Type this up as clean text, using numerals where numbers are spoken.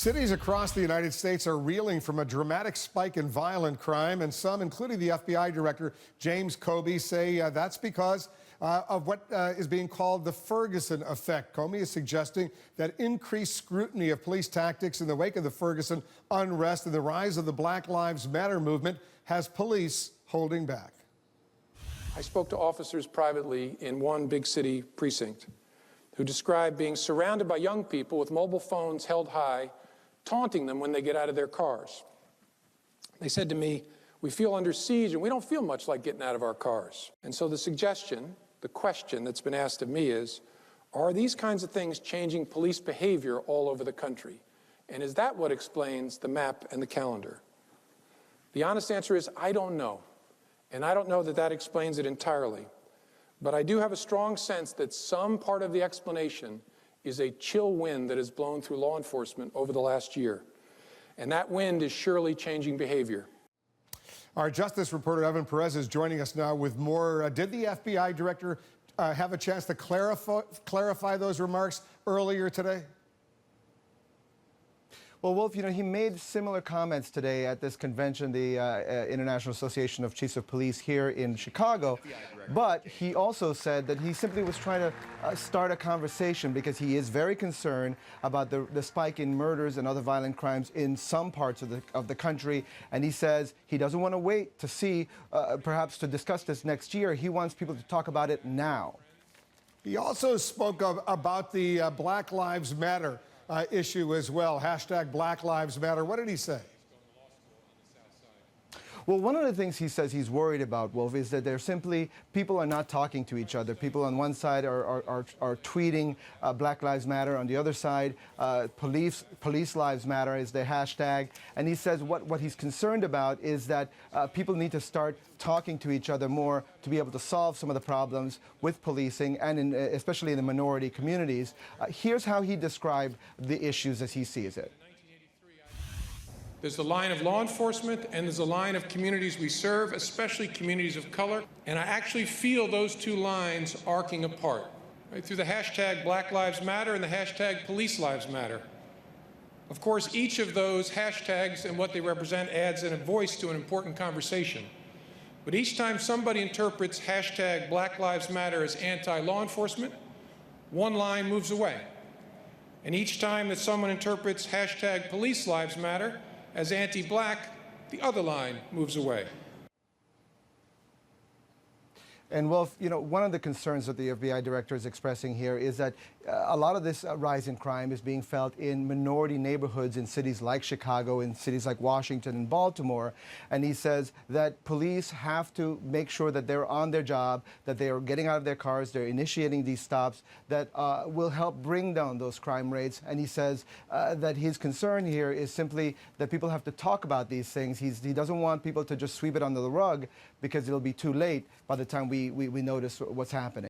Cities across the United States are reeling from a dramatic spike in violent crime, and some, including the FBI director James Comey, say that's because of what is being called the Ferguson effect. Comey is suggesting that increased scrutiny of police tactics in the wake of the Ferguson unrest and the rise of the Black Lives Matter movement has police holding back. I spoke to officers privately in one big city precinct who described being surrounded by young people with mobile phones held high, taunting them when they get out of their cars. They said to me, "We feel under siege and we don't feel much like getting out of our cars." And so the question that's been asked of me is, are these kinds of things changing police behavior all over the country? And is that what explains the map and the calendar? The honest answer is, I don't know. And I don't know that that explains it entirely. But I do have a strong sense that some part of the explanation is a chill wind that has blown through law enforcement over the last year. And that wind is surely changing behavior. Our justice reporter Evan Perez is joining us now with more. Did the FBI director have a chance to clarify those remarks earlier today? Well, Wolf, he made similar comments today at this convention, the International Association of Chiefs of Police here in Chicago. But he also said that he simply was trying to start a conversation because he is very concerned about the spike in murders and other violent crimes in some parts of the country. And he says he doesn't want to wait to see, perhaps to discuss this next year. He wants people to talk about it now. He also spoke about the Black Lives Matter issue as well. Hashtag Black Lives Matter. What did he say? Well, one of the things he says he's worried about, Wolf, is that people are not talking to each other. People on one side are tweeting Black Lives Matter. On the other side, police lives matter is the hashtag. And he says what he's concerned about is that people need to start talking to each other more to be able to solve some of the problems with policing and especially in the minority communities. Here's how he described the issues as he sees it. There's the line of law enforcement and there's the line of communities we serve, especially communities of color. And I actually feel those two lines arcing apart, right, through the hashtag Black Lives Matter and the hashtag Police Lives Matter. Of course, each of those hashtags and what they represent adds a voice to an important conversation. But each time somebody interprets hashtag Black Lives Matter as anti-law enforcement, one line moves away. And each time that someone interprets hashtag Police Lives Matter as anti-black, the other line moves away. And Wolf, one of the concerns that the FBI director is expressing here is that a lot of this rise in crime is being felt in minority neighborhoods in cities like Chicago, in cities like Washington and Baltimore. And he says that police have to make sure that they're on their job, that they are getting out of their cars, they're initiating these stops that will help bring down those crime rates. And he says that his concern here is simply that people have to talk about these things. He doesn't want people to just sweep it under the rug because it'll be too late by the time we notice what's happening.